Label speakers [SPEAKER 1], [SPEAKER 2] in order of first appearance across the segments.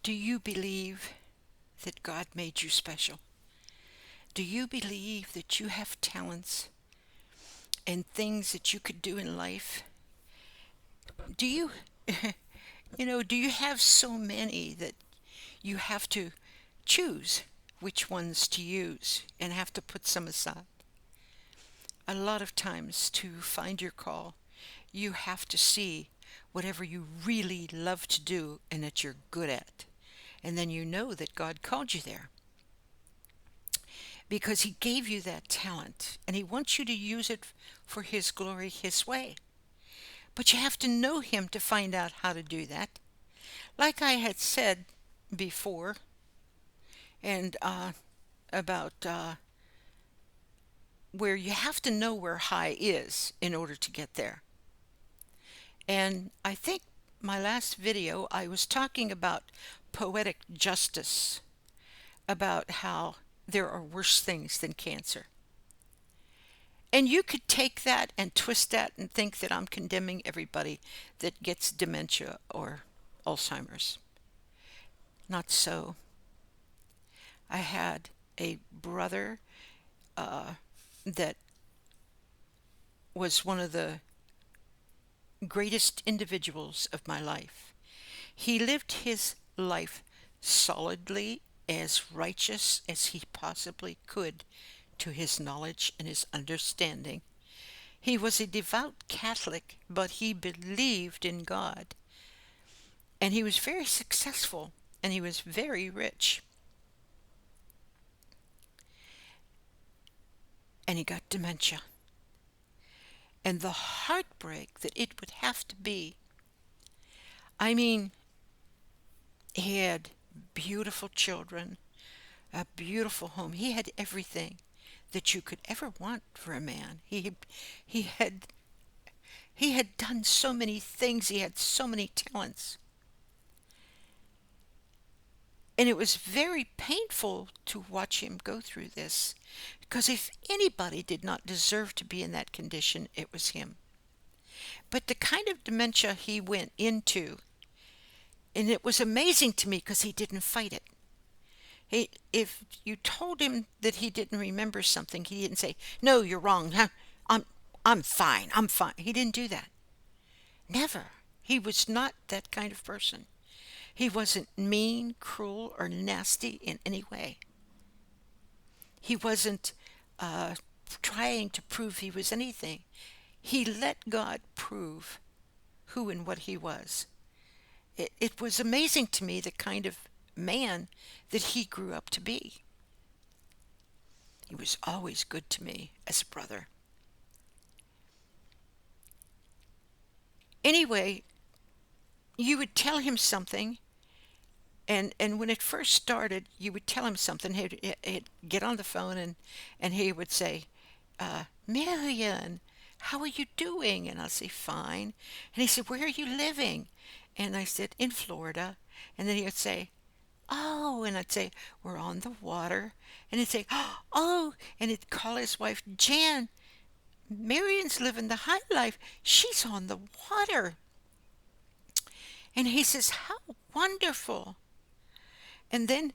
[SPEAKER 1] Do you believe that God made you special? Do you believe that you have talents and things that you could do in life? Do you, do you have so many that you have to choose which ones to use and have to put some aside? A lot of times, to find your call, you have to see whatever you really love to do and that you're good at. And then you know that God called you there because He gave you that talent and He wants you to use it for His glory, His way. But you have to know Him to find out how to do that. Like I had said before, and about where you have to know where high is in order to get there. And I think my last video I was talking about poetic justice, about how there are worse things than cancer. And you could take that and twist that and think that I'm condemning everybody that gets dementia or Alzheimer's. Not so. I had a brother that was one of the greatest individuals of my life. He lived his life solidly, as righteous as he possibly could to his knowledge and his understanding. He was a devout Catholic, but he believed in God. And he was very successful and he was very rich. And he got dementia. And the heartbreak that it would have to be. I mean, he had beautiful children, a beautiful home. He had everything that you could ever want for a man. He had he had done so many things. He had so many talents. And it was very painful to watch him go through this, because if anybody did not deserve to be in that condition, it was him. But the kind of dementia he went into, and it was amazing to me because he didn't fight it. If you told him that he didn't remember something, he didn't say, "No, you're wrong. I'm, I'm fine. I'm fine." He didn't do that. Never. He was not that kind of person. He wasn't mean, cruel, or nasty in any way. He wasn't uh, trying to prove he was anything. He let God prove who and what he was. It was amazing to me the kind of man that he grew up to be. He was always good to me as a brother. Anyway, you would tell him something, and when it first started, you would tell him something. He'd get on the phone and he would say, "Marion, how are you doing?" And I'll say, "Fine." And he said, "Where are you living?" And I said, "In Florida." And then he would say, "Oh," and I'd say, "We're on the water." And he'd say, "Oh," and he'd call his wife, "Jan, Marion's living the high life. She's on the water." And he says, "How wonderful." And then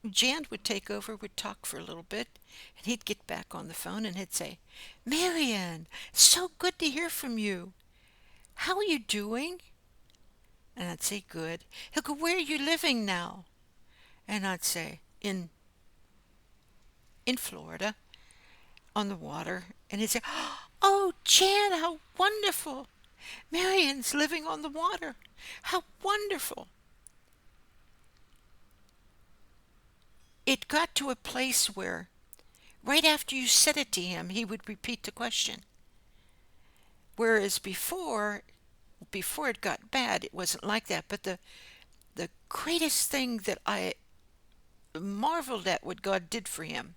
[SPEAKER 1] Jan would take over, would talk for a little bit, and he'd get back on the phone and he'd say, "Marion, so good to hear from you. How are you doing?" And I'd say, "Good." He'll go, "Where are you living now?" And I'd say, in Florida, on the water." And he'd say, "Oh, Jan, how wonderful. Marion's living on the water. How wonderful." It got to a place where right after you said it to him, he would repeat the question. Whereas before it got bad, it wasn't like that. But the greatest thing that I marveled at what God did for him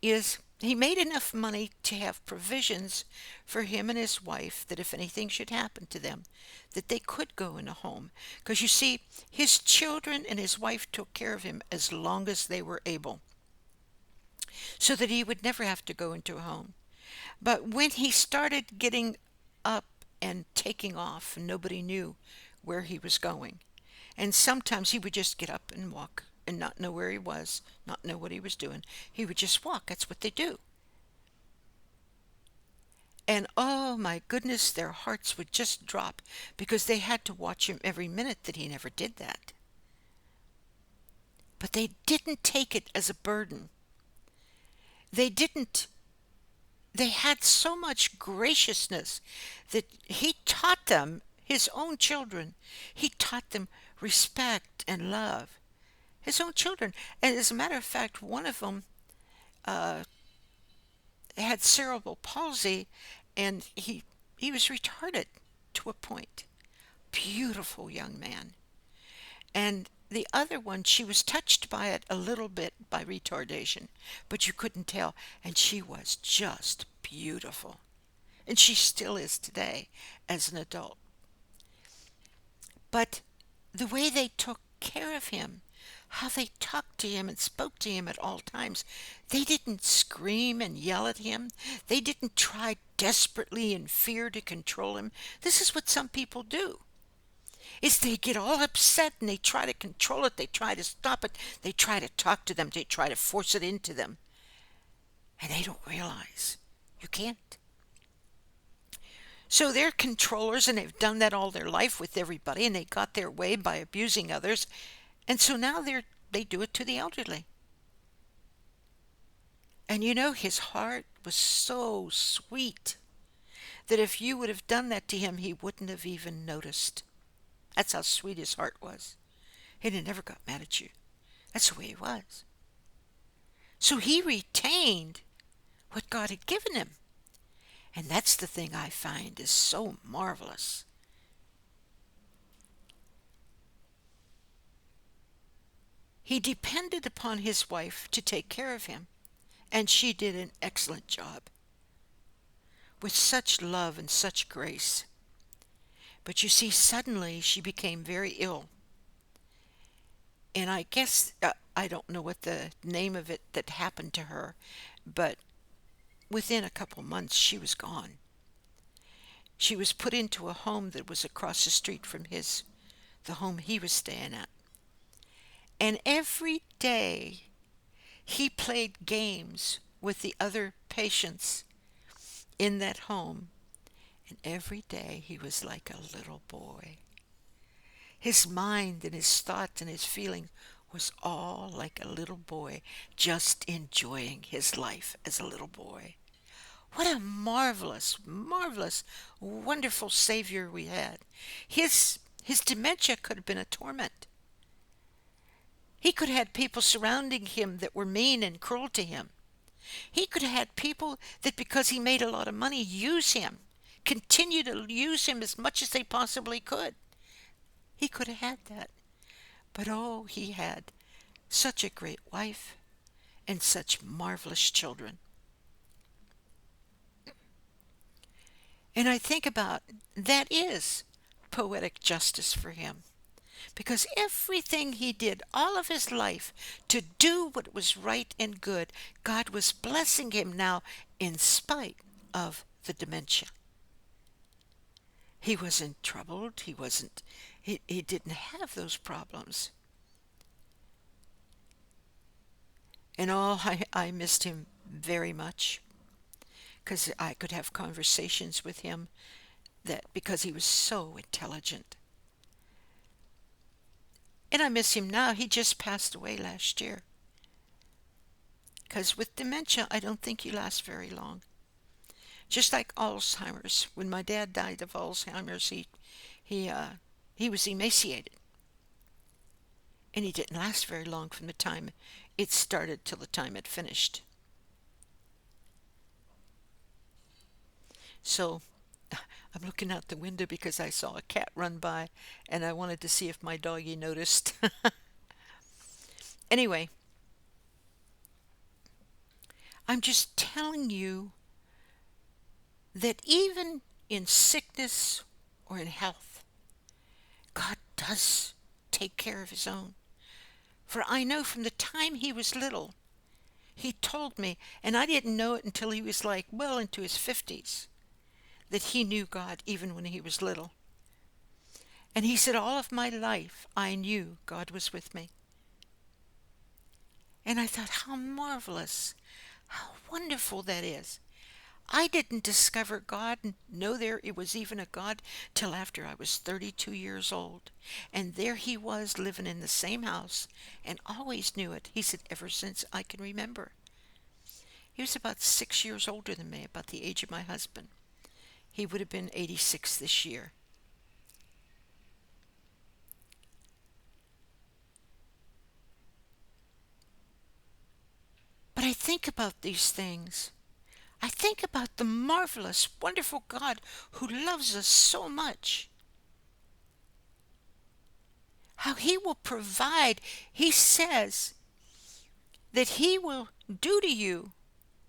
[SPEAKER 1] is he made enough money to have provisions for him and his wife, that if anything should happen to them, that they could go in a home. Because you see, his children and his wife took care of him as long as they were able, so that he would never have to go into a home. But when he started getting up and taking off, and nobody knew where he was going. And sometimes he would just get up and walk and not know where he was, not know what he was doing. He would just walk. That's what they do. And oh my goodness, their hearts would just drop because they had to watch him every minute that he never did that. But they didn't take it as a burden. They didn't. They had so much graciousness that he taught them, his own children, he taught them respect and love. His own children. And as a matter of fact, one of them uh, had cerebral palsy, and he was retarded to a point. Beautiful young man. And the other one, she was touched by it a little bit by retardation, but you couldn't tell. And she was just beautiful. And she still is today as an adult. But the way they took care of him, how they talked to him and spoke to him at all times, they didn't scream and yell at him. They didn't try desperately in fear to control him. This is what some people do. Is they get all upset and they try to control it, they try to stop it, they try to talk to them, they try to force it into them. And they don't realize you can't. So they're controllers and they've done that all their life with everybody and they got their way by abusing others. And so now they do it to the elderly. And you know, his heart was so sweet that if you would have done that to him, he wouldn't have even noticed. That's how sweet his heart was. And he never got mad at you. That's the way he was. So he retained what God had given him. And that's the thing I find is so marvelous. He depended upon his wife to take care of him, and she did an excellent job with such love and such grace. But you see, suddenly she became very ill. And I guess, I don't know what the name of it that happened to her, but within a couple months she was gone. She was put into a home that was across the street from the home he was staying at. And every day he played games with the other patients in that home. And every day he was like a little boy. His mind and his thoughts and his feeling was all like a little boy, just enjoying his life as a little boy. What a marvelous, marvelous, wonderful Savior we had. His dementia could have been a torment. He could have had people surrounding him that were mean and cruel to him. He could have had people that because he made a lot of money use him, continue to use him as much as they possibly could. He could have had that. But oh, he had such a great wife and such marvelous children. And I think about that is poetic justice for him. Because everything he did all of his life to do what was right and good, God was blessing him now in spite of the dementia. He wasn't troubled. He didn't have those problems. And I missed him very much because I could have conversations with him because he was so intelligent. And I miss him now. He just passed away last year. Because with dementia, I don't think you last very long. Just like Alzheimer's. When my dad died of Alzheimer's, he was emaciated. And he didn't last very long from the time it started till the time it finished. So I'm looking out the window because I saw a cat run by and I wanted to see if my doggie noticed. Anyway, I'm just telling you that even in sickness or in health, God does take care of his own. For I know from the time he was little, he told me, and I didn't know it until he was like well into his 50s, that he knew God even when he was little. And he said, all of my life I knew God was with me. And I thought, how marvelous, how wonderful that is. I didn't discover God, know there it was even a God, till after I was 32 years old. And there he was living in the same house and always knew it. He said, ever since I can remember. He was about 6 years older than me, about the age of my husband. He would have been 86 this year. But I think about these things. I think about the marvelous, wonderful God who loves us so much. How he will provide. He says that he will do to you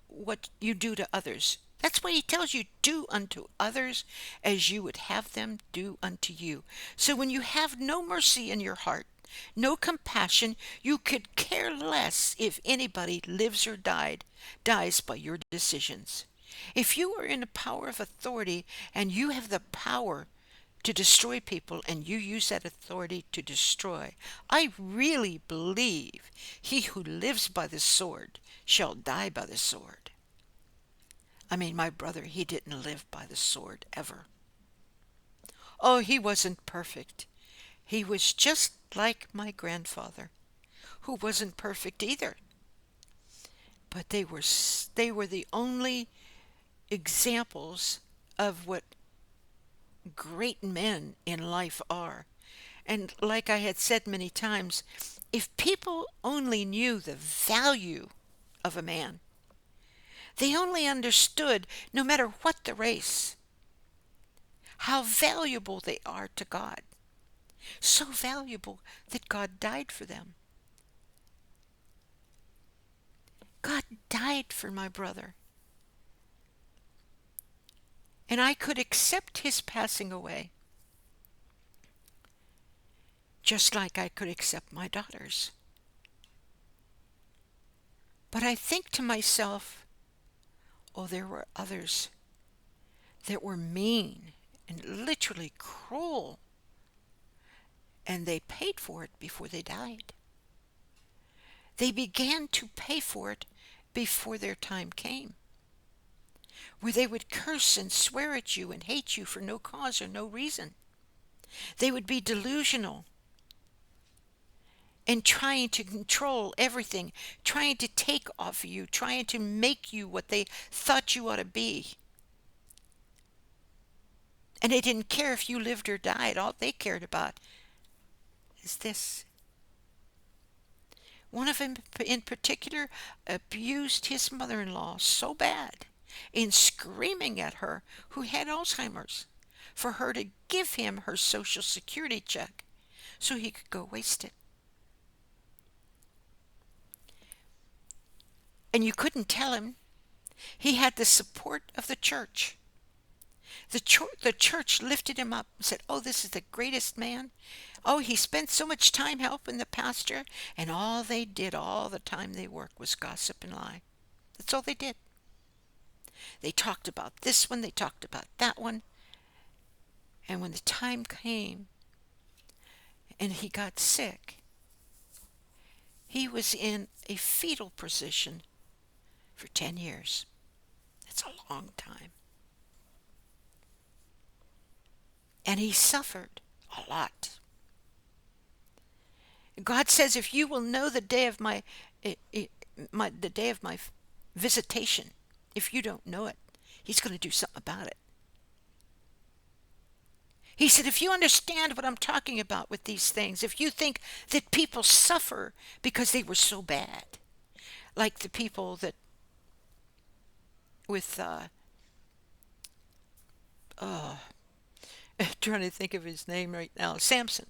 [SPEAKER 1] what you do to others. That's what he tells you, do unto others as you would have them do unto you. So when you have no mercy in your heart, no compassion, you could care less if anybody lives or dies by your decisions. If you are in a power of authority and you have the power to destroy people and you use that authority to destroy, I really believe he who lives by the sword shall die by the sword. I mean, my brother, he didn't live by the sword ever. Oh, he wasn't perfect. He was just like my grandfather, who wasn't perfect either. But they were the only examples of what great men in life are. And like I had said many times, if people only knew the value of a man, they only understood, no matter what the race, how valuable they are to God. So valuable that God died for them. God died for my brother. And I could accept his passing away, just like I could accept my daughter's. But I think to myself, oh, there were others that were mean and literally cruel, and they paid for it before they died. They began to pay for it before their time came, where they would curse and swear at you and hate you for no cause or no reason. They would be delusional and trying to control everything, trying to take off of you, trying to make you what they thought you ought to be. And they didn't care if you lived or died. All they cared about is this. One of them in particular abused his mother-in-law so bad in screaming at her, who had Alzheimer's, for her to give him her Social Security check so he could go waste it. And you couldn't tell him. He had the support of the church. The church lifted him up and said, oh, this is the greatest man. Oh, he spent so much time helping the pastor, and all they did all the time they worked was gossip and lie. That's all they did. They talked about this one, they talked about that one, and when the time came and he got sick, he was in a fetal position for 10 years. That's a long time. And he suffered a lot. God says, if you will know the day of the day of my visitation, if you don't know it, he's going to do something about it. He said, if you understand what I'm talking about with these things, if you think that people suffer because they were so bad, like the people that with oh, trying to think of his name right now, Samson,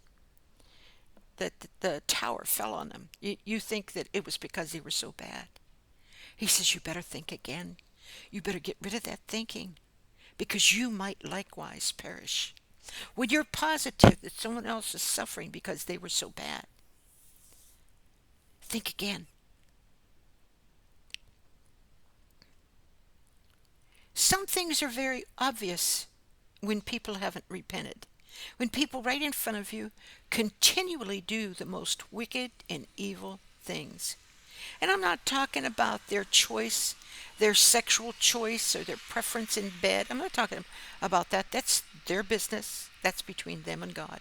[SPEAKER 1] that the tower fell on them. You think that it was because they were so bad. He says, you better think again. You better get rid of that thinking, because you might likewise perish. When you're positive that someone else is suffering because they were so bad, think again. Some things are very obvious when people haven't repented. when people right in front of you continually do the most wicked and evil things. And I'm not talking about their choice, their sexual choice, or their preference in bed. I'm not talking about that. That's their business. That's between them and God.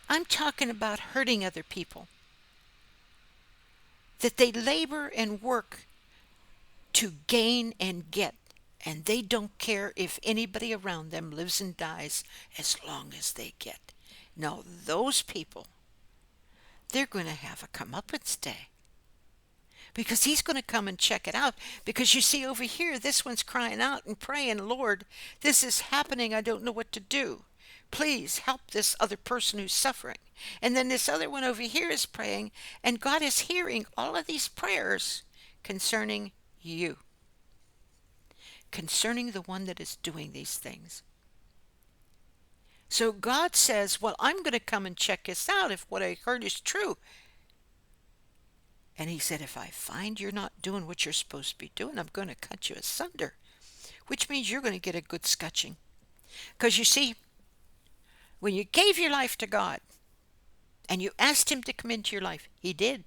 [SPEAKER 1] I'm talking about hurting other people, that they labor and work to gain and get, and they don't care if anybody around them lives and dies as long as they get. No, those people, they're going to have a comeuppance day, because he's going to come and check it out. Because you see over here, this one's crying out and praying, Lord, this is happening. I don't know what to do. Please help this other person who's suffering. And then this other one over here is praying, and God is hearing all of these prayers concerning you, concerning the one that is doing these things. So God says, well, I'm going to come and check this out if what I heard is true. And he said, if I find you're not doing what you're supposed to be doing, I'm going to cut you asunder, which means you're going to get a good scutching. Because you see, when you gave your life to God and you asked him to come into your life, he did.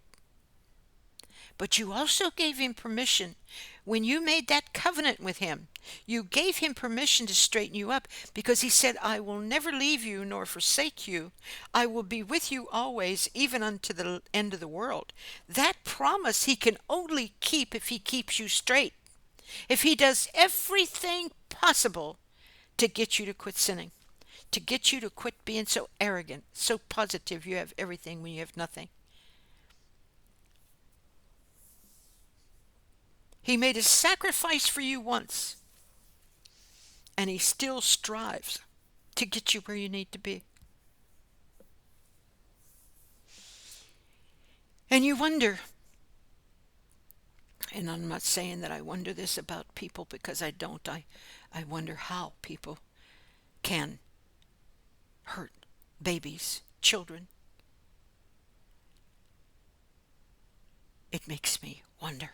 [SPEAKER 1] But you also gave him permission when you made that covenant with him. You gave him permission to straighten you up, because he said, I will never leave you nor forsake you. I will be with you always, even unto the end of the world. That promise he can only keep if he keeps you straight. If he does everything possible to get you to quit sinning, to get you to quit being so arrogant, so positive you have everything when you have nothing. He made a sacrifice for you once, and he still strives to get you where you need to be. And you wonder, and I'm not saying that I wonder this about people, because I don't. I wonder how people can hurt babies, children. It makes me wonder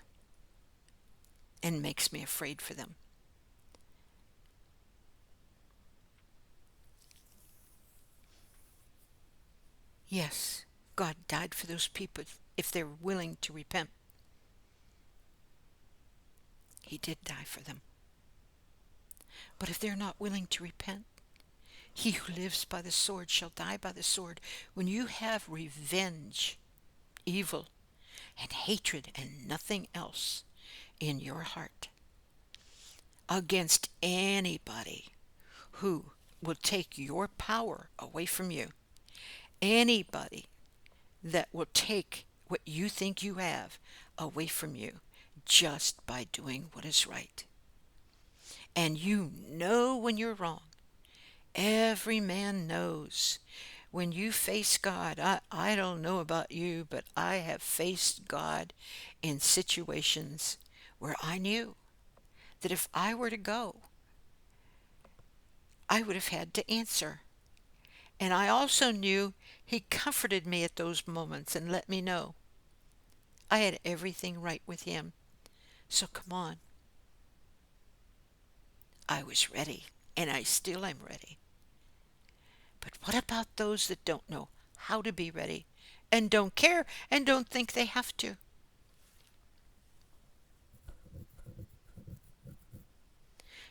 [SPEAKER 1] and makes me afraid for them. Yes, God died for those people if they're willing to repent. He did die for them. But if they're not willing to repent, he who lives by the sword shall die by the sword. When you have revenge, evil, and hatred and nothing else in your heart against anybody who will take your power away from you, anybody that will take what you think you have away from you just by doing what is right. And you know when you're wrong. Every man knows when you face God. I don't know about you, but I have faced God in situations where I knew that if I were to go, I would have had to answer. And I also knew he comforted me at those moments and let me know I had everything right with him. So come on. I was ready, and I still am ready. But what about those that don't know how to be ready and don't care and don't think they have to?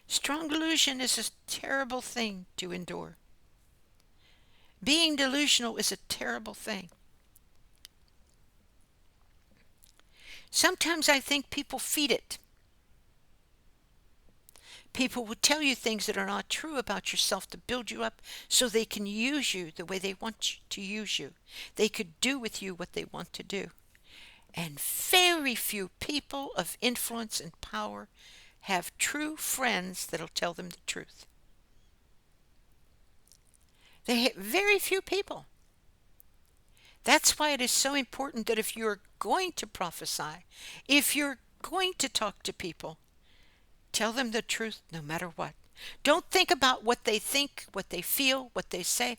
[SPEAKER 1] Strong delusion is a terrible thing to endure. Being delusional is a terrible thing. Sometimes I think people feed it. People will tell you things that are not true about yourself to build you up so they can use you the way they want to use you. They could do with you what they want to do. And very few people of influence and power have true friends that'll tell them the truth. They have very few people. That's why it is so important that if you're going to prophesy, if you're going to talk to people, tell them the truth no matter what. Don't think about what they think, what they feel, what they say.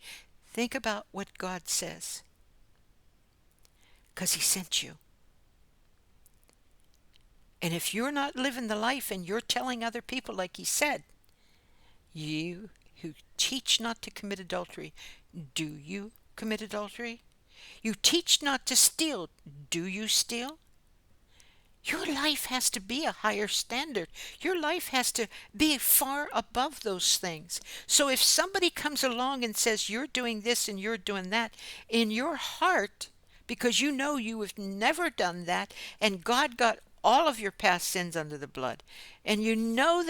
[SPEAKER 1] Think about what God says. Because he sent you. And if you're not living the life and you're telling other people like he said, you who teach teach not to commit adultery. Do you commit adultery? You teach not to steal. Do you steal? Your life has to be a higher standard. Your life has to be far above those things. So if somebody comes along and says you're doing this and you're doing that, in your heart, because you know you have never done that, and God got all of your past sins under the blood, and you know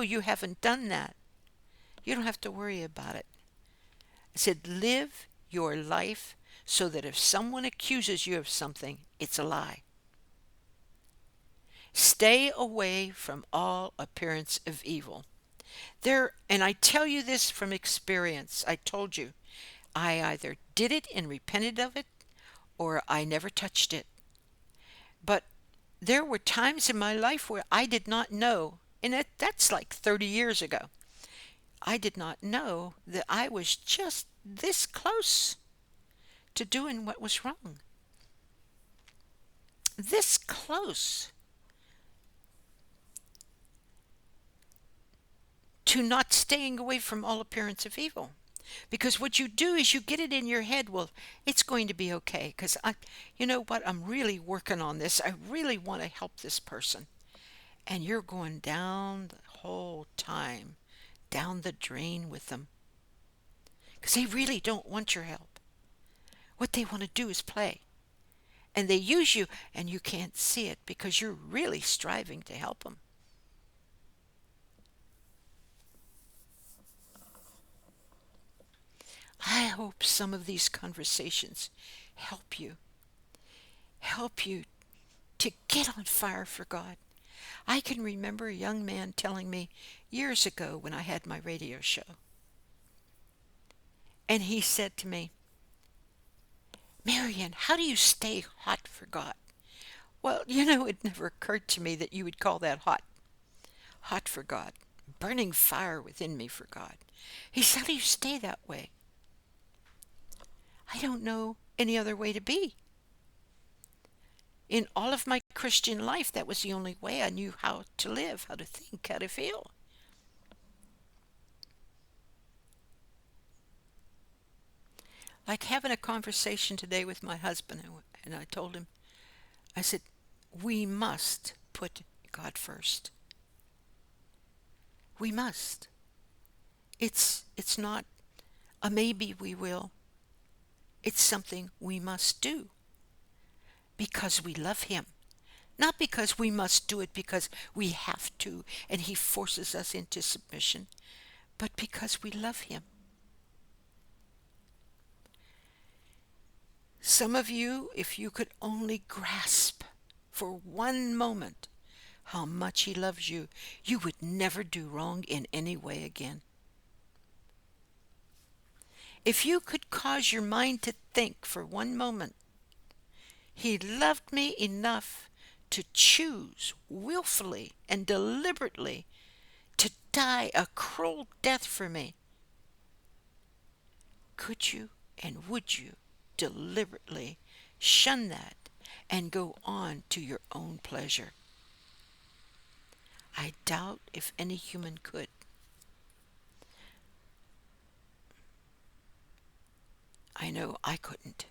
[SPEAKER 1] you haven't done that, you don't have to worry about it. I said, live your life so that if someone accuses you of something, it's a lie. Stay away from all appearance of evil. And I tell you this from experience. I told you, I either did it and repented of it, or I never touched it. But there were times in my life where I did not know, and that's like 30 years ago. I did not know that I was just this close to doing what was wrong. This close to not staying away from all appearance of evil. Because what you do is you get it in your head, well, it's going to be okay. Because you know what, I'm really working on this. I really want to help this person. And you're going down the whole time, down the drain with them. Because they really don't want your help. What they want to do is play. And they use you, and you can't see it because you're really striving to help them. I hope some of these conversations help you. Help you to get on fire for God. I can remember a young man telling me years ago when I had my radio show. And he said to me, Marian, how do you stay hot for God? Well, you know, it never occurred to me that you would call that hot. Hot for God. Burning fire within me for God. He said, how do you stay that way? I don't know any other way to be. In all of my Christian life, that was the only way I knew how to live, how to think, how to feel. Like having a conversation today with my husband, and I told him, I said, we must put God first. We must. It's not a maybe we will. It's something we must do because we love Him. Not because we must do it because we have to and He forces us into submission, but because we love Him. Some of you, if you could only grasp for one moment how much He loves you, you would never do wrong in any way again. If you could cause your mind to think for one moment, He loved me enough to choose willfully and deliberately to die a cruel death for me, could you and would you deliberately shun that and go on to your own pleasure? I doubt if any human could. I know I couldn't.